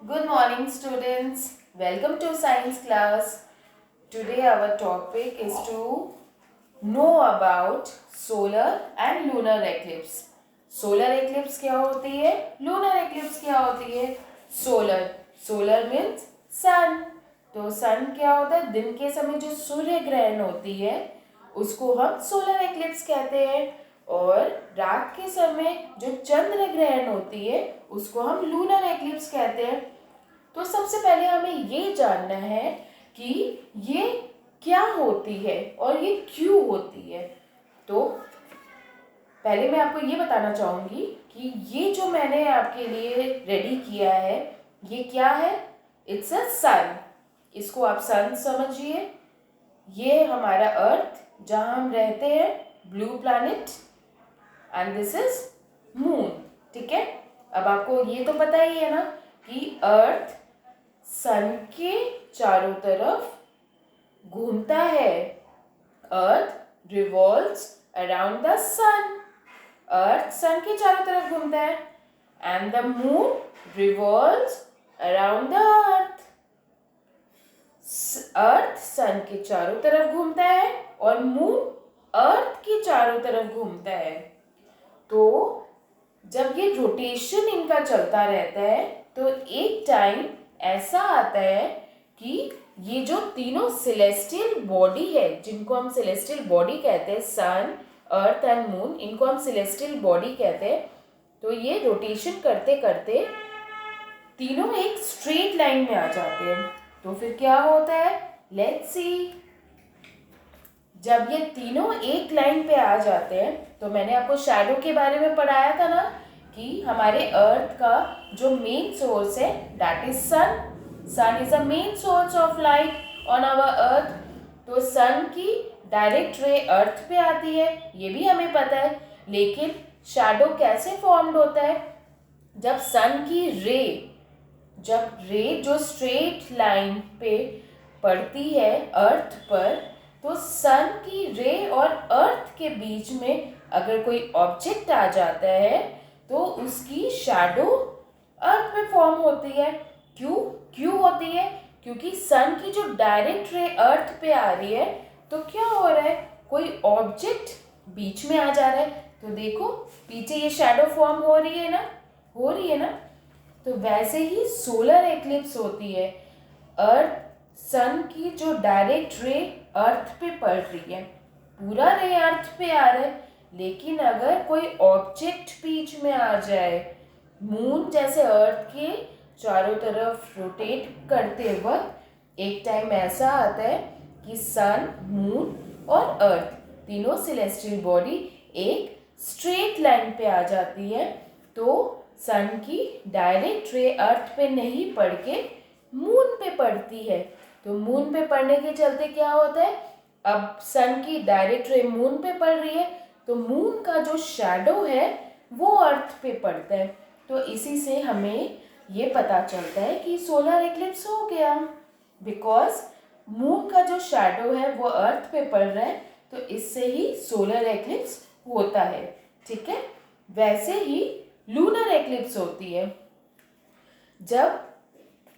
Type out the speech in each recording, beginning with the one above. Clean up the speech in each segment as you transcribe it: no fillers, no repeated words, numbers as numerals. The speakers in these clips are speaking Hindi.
Good morning, students. Welcome to science class. Today, our topic is to know about solar and lunar eclipse. Solar eclipse क्या होती है? Lunar eclipse क्या होती है? Solar means sun. तो sun क्या होता है? दिन के समय जो सूर्य ग्रहण होती है उसको हम सोलर एक्लिप्स कहते हैं, और रात के समय जो चंद्र ग्रहण होती है उसको हम लूनर एक्लिप्स कहते हैं। तो सबसे पहले हमें ये जानना है कि ये क्या होती है और ये क्यों होती है। तो पहले मैं आपको ये बताना चाहूँगी कि ये जो मैंने आपके लिए रेडी किया है ये क्या है। इट्स अ सन। इसको आप सन समझिए। ये हमारा अर्थ जहाँ हम रहते हैं, blue planet, and this is moon. ठीक है, अब आपको ये तो पता ही है ना कि अर्थ सन के चारों तरफ घूमता है। Earth revolves around the sun. Earth sun के चारों तरफ घूमता है and the moon revolves around the earth. Earth sun के चारों तरफ घूमता है और मून अर्थ के चारों तरफ घूमता है। तो जब ये रोटेशन इनका चलता रहता है तो एक टाइम ऐसा आता है कि ये जो तीनों सेलेस्टियल बॉडी है, जिनको हम सेलेस्टियल बॉडी कहते हैं, सन, अर्थ एंड मून, इनको हम सेलेस्टियल बॉडी कहते हैं। तो ये रोटेशन करते करते तीनों एक स्ट्रेट लाइन में आ जाते हैं। तो फिर क्या होता है, लेट्स सी। जब ये तीनों एक लाइन पे आ जाते हैं तो मैंने आपको शैडो के बारे में पढ़ाया था ना कि हमारे अर्थ का जो मेन सोर्स है that is sun. Sun is a main source of light on our earth. तो सन की डायरेक्ट रे अर्थ पे आती है, ये भी हमें पता है। लेकिन शैडो कैसे फॉर्म्ड होता है, जब सन की रे जो स्ट्रेट लाइन पे पड़ती है अर्थ पर, तो सन की रे और अर्थ के बीच में अगर कोई ऑब्जेक्ट आ जाता है तो उसकी शैडो अर्थ में फॉर्म होती है। क्यों होती है? क्योंकि सन की जो डायरेक्ट रे अर्थ पे आ रही है तो क्या हो रहा है, कोई ऑब्जेक्ट बीच में आ जा रहा है। तो देखो पीछे ये शैडो फॉर्म हो रही है ना। तो वैसे ही सोलर एक्लिप्स होती है। अर्थ सन की जो डायरेक्ट रे अर्थ पे पड़ रही है, पूरा रे अर्थ पे आ रहा है, लेकिन अगर कोई ऑब्जेक्ट बीच में आ जाए, मून जैसे अर्थ के चारों तरफ रोटेट करते वक्त एक टाइम ऐसा आता है कि सन, मून और अर्थ तीनों सेलेस्टियल बॉडी एक स्ट्रेट लाइन पे आ जाती है। तो सन की डायरेक्ट रे अर्थ पे नहीं पड़ के मून पे पड़ती है। तो मून पे पड़ने के चलते क्या होता है, अब सन की डायरेक्ट रे मून पे पड़ रही है तो मून का जो शैडो है वो अर्थ पे पड़ता है। तो इसी से हमें ये पता चलता है कि सोलर एक्लिप्स हो गया, बिकॉज मून का जो शैडो है वो अर्थ पे पड़ रहा है। तो इससे ही सोलर एक्लिप्स होता है। ठीक है, वैसे ही लूनर एक्लिप्स होती है जब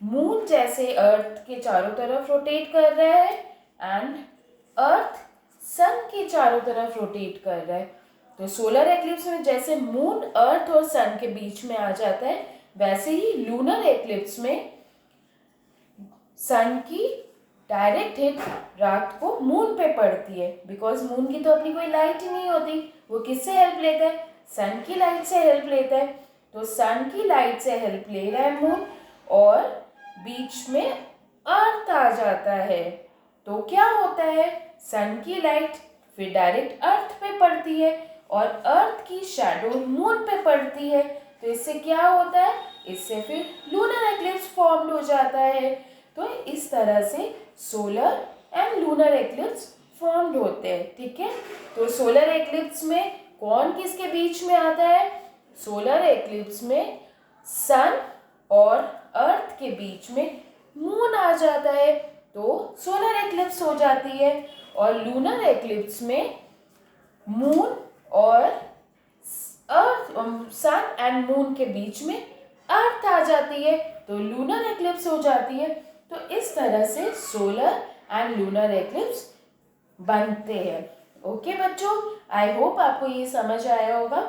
मून जैसे अर्थ के चारों तरफ रोटेट कर रहा है एंड अर्थ सन के चारों तरफ रोटेट कर रहा है। तो सोलर एक्लिप्स में जैसे मून अर्थ और सन के बीच में आ जाता है, वैसे ही लूनर एक्लिप्स में सन की डायरेक्ट हिट रात को मून पे पड़ती है, बिकॉज मून की तो अपनी कोई लाइट ही नहीं होती। वो किससे हेल्प लेता है, सन की लाइट से हेल्प लेता है। तो सन की लाइट से हेल्प ले रहा है मून, और बीच में अर्थ आ जाता है। तो क्या होता है, सन की लाइट फिर डायरेक्ट अर्थ पे पड़ती है और अर्थ की शैडो मून पे पड़ती है। तो इससे क्या होता है, इससे फिर लूनर एक्लिप्स फॉर्म्ड हो जाता है। तो इस तरह से solar and lunar eclipse formed होते हैं। ठीक है, तो सोलर एक्लिप्स में कौन किसके बीच में आता है, सोलर एक्लिप्स में सन और अर्थ के बीच में मून आ जाता है तो सोलर एक्लिप्स हो जाती है। और लूनर एक्लिप्स में मून और अर्थ, सन एंड मून के बीच में अर्थ आ जाती है तो लूनर एक्लिप्स हो जाती है। तो इस तरह से सोलर एंड लूनर एक्लिप्स बनते हैं। ओके बच्चों, आई होप आपको ये समझ आया होगा।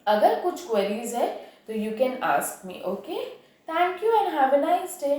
अगर कुछ क्वेरीज है तो you can ask me. Okay, thank you and have a nice day.